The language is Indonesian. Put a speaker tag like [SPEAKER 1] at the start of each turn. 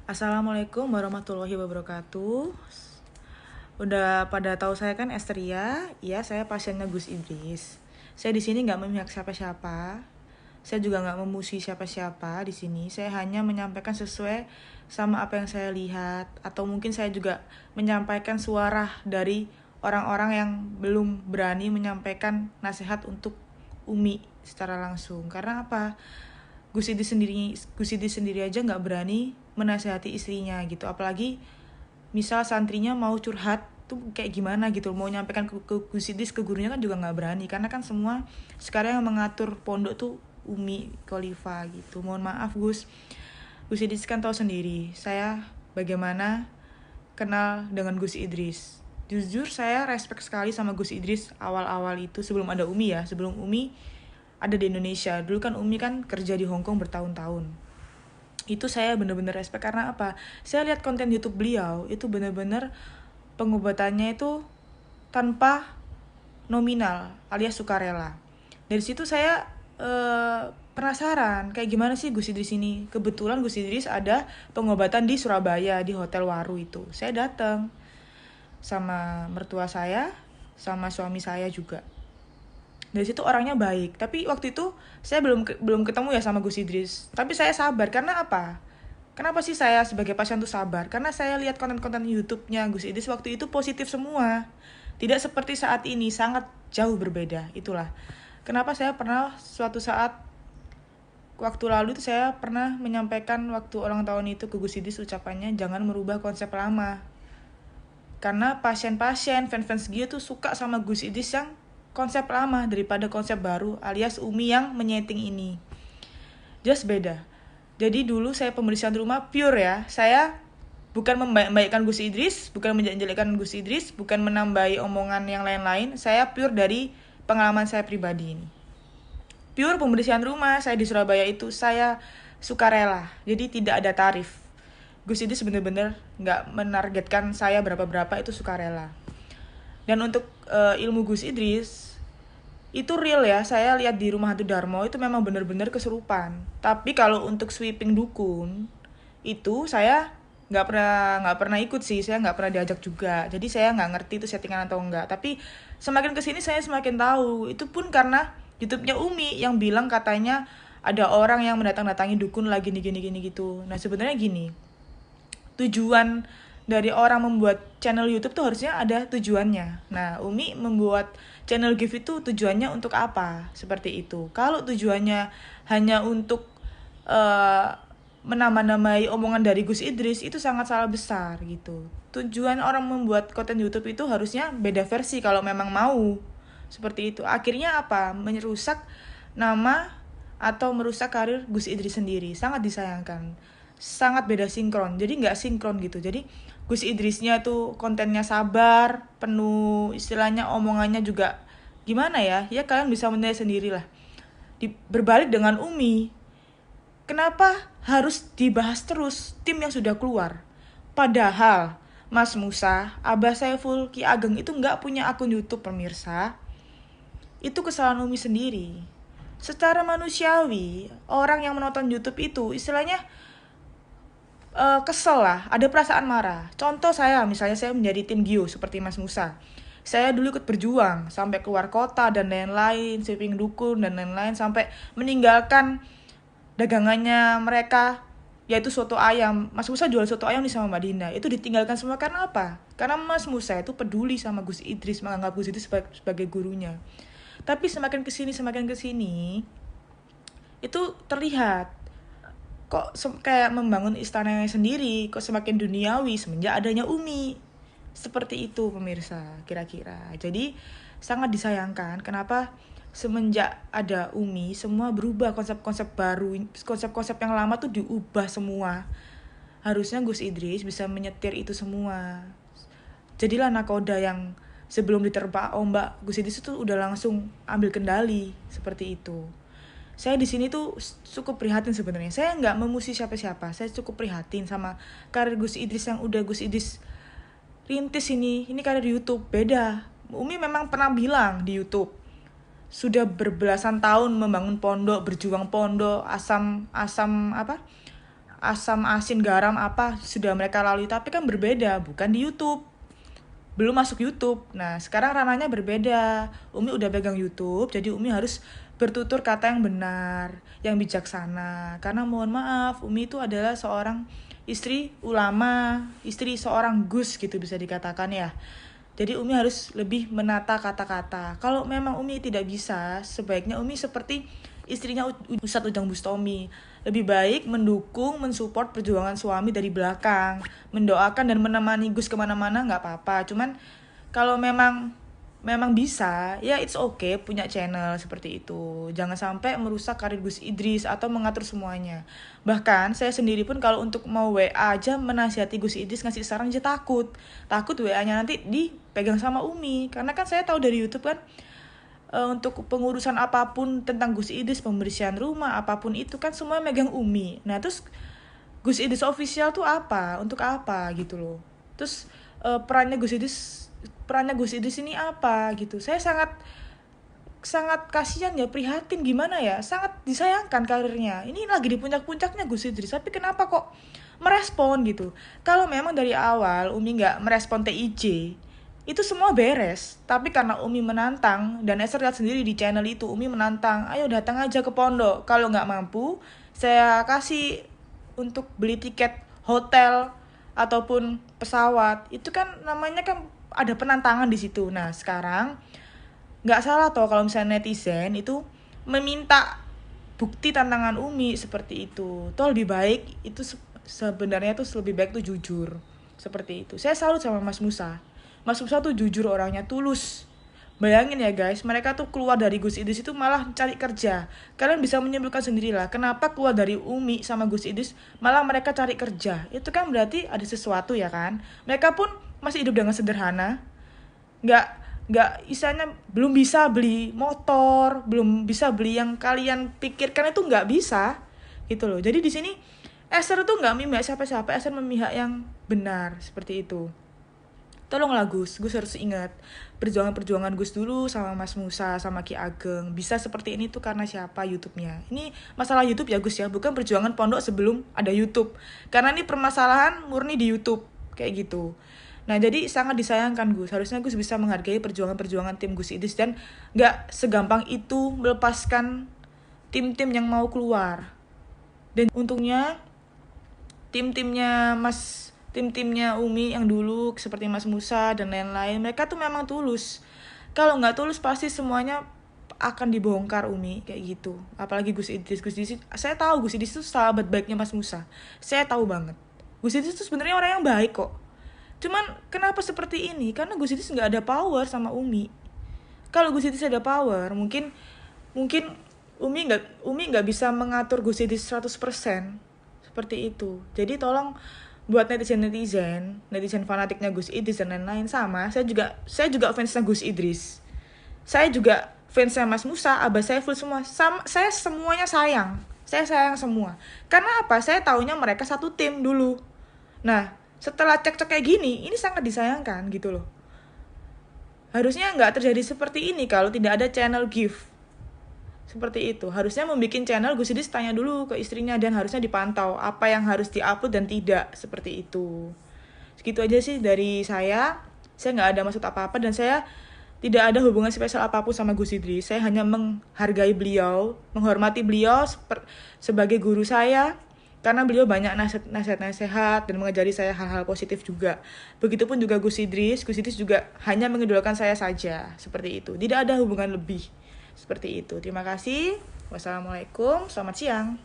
[SPEAKER 1] Assalamualaikum warahmatullahi wabarakatuh. Udah pada tahu saya kan Esteria, ya saya pasiennya Gus Idris. Saya di sini nggak memihak siapa-siapa. Saya juga nggak memusuhi siapa-siapa di sini. Saya hanya menyampaikan sesuai sama apa yang saya lihat, atau mungkin saya juga menyampaikan suara dari orang-orang yang belum berani menyampaikan nasihat untuk Umi secara langsung. Karena apa? Gus Idris sendiri aja nggak berani menasehati istrinya gitu, apalagi misal santrinya mau curhat tuh kayak gimana gitu, mau nyampaikan ke Gus Idris, ke gurunya kan juga nggak berani, karena kan semua sekarang yang mengatur pondok tuh Umi Khalifa gitu. Mohon maaf Gus Idris kan tahu sendiri saya bagaimana kenal dengan Gus Idris. Jujur saya respect sekali sama Gus Idris awal-awal itu, sebelum ada Umi ya, sebelum Umi ada di Indonesia. Dulu kan Umi kan kerja di Hong Kong bertahun-tahun. Itu saya bener-bener respect karena apa? Saya lihat konten YouTube beliau itu bener-bener pengobatannya itu tanpa nominal alias sukarela. Dari situ saya penasaran kayak gimana sih Gus Idris ini. Kebetulan Gus Idris ada pengobatan di Surabaya di Hotel Waru itu. Saya datang sama mertua saya, sama suami saya juga. Dari situ orangnya baik, tapi waktu itu saya belum ketemu ya sama Gus Idris, tapi saya sabar karena apa? Kenapa sih saya sebagai pasien tuh sabar? Karena saya lihat konten-konten YouTube-nya Gus Idris waktu itu positif semua, tidak seperti saat ini, sangat jauh berbeda. Itulah kenapa saya pernah suatu saat waktu lalu itu saya pernah menyampaikan waktu ulang tahun itu ke Gus Idris, ucapannya jangan merubah konsep lama, karena pasien-pasien fans-fans dia tuh suka sama Gus Idris yang konsep lama daripada konsep baru alias Umi yang menyeting ini. Just beda. Jadi dulu saya pembersihan rumah pure ya. Saya bukan membaikkan Gus Idris, bukan menjelekkan Gus Idris, bukan menambahi omongan yang lain-lain. Saya pure dari pengalaman saya pribadi ini. Pure pembersihan rumah saya di Surabaya itu saya sukarela. Jadi tidak ada tarif. Gus Idris bener-bener nggak menargetkan saya berapa-berapa, itu sukarela. Dan untuk ilmu Gus Idris itu real ya, saya lihat di Rumah Hantu Darmo itu memang benar-benar kesurupan. Tapi kalau untuk sweeping dukun itu saya nggak pernah ikut sih, saya nggak pernah diajak juga. Jadi saya nggak ngerti itu settingan atau enggak. Tapi semakin kesini saya semakin tahu. Itu pun karena YouTube-nya Umi yang bilang katanya ada orang yang mendatang-datangi dukun lagi gini gitu. Nah sebenarnya gini, tujuan dari orang membuat channel YouTube tuh harusnya ada tujuannya. Nah, Umi membuat channel Give itu tujuannya untuk apa? Seperti itu. Kalau tujuannya hanya untuk menambah-nambahi omongan dari Gus Idris, itu sangat salah besar gitu. Tujuan orang membuat konten YouTube itu harusnya beda versi kalau memang mau. Seperti itu. Akhirnya apa? Merusak nama atau merusak karir Gus Idris sendiri. Sangat disayangkan, sangat beda sinkron, jadi nggak sinkron gitu. Jadi Gus Idrisnya tuh kontennya sabar penuh, istilahnya omongannya juga gimana ya, ya kalian bisa menilai sendiri lah. Berbalik dengan Umi, kenapa harus dibahas terus tim yang sudah keluar, padahal Mas Musa, Abah Saiful, Ki Ageng itu nggak punya akun YouTube pemirsa. Itu kesalahan Umi sendiri. Secara manusiawi, orang yang menonton YouTube itu istilahnya kesel lah, ada perasaan marah. Contoh saya, misalnya saya menjadi tim Gio seperti Mas Musa. Saya dulu ikut berjuang sampai keluar kota dan lain-lain, sweeping dukun dan lain-lain, sampai meninggalkan dagangannya mereka, yaitu soto ayam. Mas Musa jual soto ayam di sama Mbak Dinda. Itu ditinggalkan semua karena apa? Karena Mas Musa itu peduli sama Gus Idris, menganggap Gus Idris sebagai gurunya. Tapi semakin kesini itu terlihat kok kayak membangun istananya sendiri, kok semakin duniawi semenjak adanya Umi. Seperti itu pemirsa, kira-kira. Jadi sangat disayangkan kenapa semenjak ada Umi semua berubah, konsep-konsep baru, konsep-konsep yang lama tuh diubah semua. Harusnya Gus Idris bisa menyetir itu semua. Jadilah nakoda yang sebelum diterpa ombak, Gus Idris itu udah langsung ambil kendali, seperti itu. Saya di sini tuh cukup prihatin sebenarnya. Saya nggak memuji siapa-siapa. Saya cukup prihatin sama karir Gus Idris yang udah Gus Idris rintis ini. Ini karir YouTube beda. Umi memang pernah bilang di YouTube, sudah berbelasan tahun membangun pondok, berjuang pondok, asam, asin, garam apa sudah mereka lalui, tapi kan berbeda, bukan di YouTube. Belum masuk YouTube. Nah, sekarang ranahnya berbeda. Umi udah pegang YouTube, jadi Umi harus bertutur kata yang benar, yang bijaksana. Karena mohon maaf, Umi itu adalah seorang istri ulama, istri seorang Gus gitu bisa dikatakan ya. Jadi Umi harus lebih menata kata-kata. Kalau memang Umi tidak bisa, sebaiknya Umi seperti istrinya Ustadz Ujang Bustomi. Lebih baik mendukung, mensupport perjuangan suami dari belakang. Mendoakan dan menemani Gus kemana-mana nggak apa-apa. Cuman kalau memang bisa, ya it's okay punya channel seperti itu. Jangan sampai merusak karir Gus Idris atau mengatur semuanya. Bahkan saya sendiri pun kalau untuk mau WA aja menasihati Gus Idris ngasih saran aja takut. Takut WA-nya nanti dipegang sama Umi. Karena kan saya tahu dari YouTube kan, untuk pengurusan apapun tentang Gus Idris, pembersihan rumah, apapun itu kan semua megang Umi. Nah, terus Gus Idris official tuh apa? Untuk apa gitu loh. Terus perannya Gus Idris ini apa gitu. Saya sangat kasihan ya, prihatin gimana ya. Sangat disayangkan karirnya. Ini lagi di puncak-puncaknya Gus Idris, tapi kenapa kok merespon gitu. Kalau memang dari awal Umi nggak merespon TIJ, itu semua beres. Tapi karena Umi menantang, dan Esther lihat sendiri di channel itu, Umi menantang, ayo datang aja ke pondok, kalau nggak mampu saya kasih untuk beli tiket hotel ataupun pesawat. Itu kan namanya kan ada penantangan di situ. Nah sekarang nggak salah toh kalau misalnya netizen itu meminta bukti tantangan Umi seperti itu. Toh lebih baik itu sebenarnya tuh lebih baik tuh jujur seperti itu. Saya salut sama Mas Musa. Mas Musa tuh jujur orangnya, tulus. Bayangin ya guys, mereka tuh keluar dari Gus Idris itu malah cari kerja. Kalian bisa menyimpulkan sendirilah, kenapa keluar dari Umi sama Gus Idris malah mereka cari kerja. Itu kan berarti ada sesuatu ya kan. Mereka pun masih hidup dengan sederhana. Nggak istilahnya belum bisa beli motor, belum bisa beli yang kalian pikirkan, itu nggak bisa gitu loh. Jadi di sini Esther tuh nggak memihak siapa-siapa, Esther memihak yang benar seperti itu. Tolonglah Gus harus ingat perjuangan Gus dulu sama Mas Musa, sama Ki Ageng. Bisa seperti ini tuh karena siapa? YouTube-nya. Ini masalah YouTube ya Gus ya, bukan perjuangan pondok sebelum ada YouTube. Karena ini permasalahan murni di YouTube, kayak gitu. Nah jadi sangat disayangkan Gus. Harusnya Gus bisa menghargai perjuangan-perjuangan tim Gus Idris dan gak segampang itu melepaskan tim-tim yang mau keluar. Dan untungnya tim-timnya Umi yang dulu seperti Mas Musa dan lain-lain, mereka tuh memang tulus. Kalau nggak tulus pasti semuanya akan dibongkar Umi kayak gitu. Apalagi Gus Idris, saya tahu Gus Idris itu sahabat baiknya Mas Musa. Saya tahu banget. Gus Idris itu sebenarnya orang yang baik kok. Cuman kenapa seperti ini? Karena Gus Idris nggak ada power sama Umi. Kalau Gus Idris ada power, mungkin Umi nggak bisa mengatur Gus Idris 100%. Seperti itu. Jadi tolong buat netizen fanatiknya Gus Idris dan lain-lain, sama saya juga fansnya Gus Idris, saya juga fansnya Mas Musa, Abah Saiful, semua saya semuanya sayang semua. Karena apa? Saya taunya mereka satu tim dulu. Nah setelah cek-cek kayak gini, ini sangat disayangkan gitu loh. Harusnya nggak terjadi seperti ini kalau tidak ada channel gift seperti itu. Harusnya membuat channel Gus Idris tanya dulu ke istrinya, dan harusnya dipantau apa yang harus diupload dan tidak, seperti itu. Segitu aja sih dari saya nggak ada maksud apa-apa, dan saya tidak ada hubungan spesial apapun sama Gus Idris. Saya hanya menghargai beliau, menghormati beliau sebagai guru saya, karena beliau banyak nasihat dan mengajari saya hal-hal positif juga. Begitupun juga Gus Idris juga hanya mengidolakan saya saja, seperti itu. Tidak ada hubungan lebih. Seperti itu. Terima kasih. Wassalamualaikum. Selamat siang.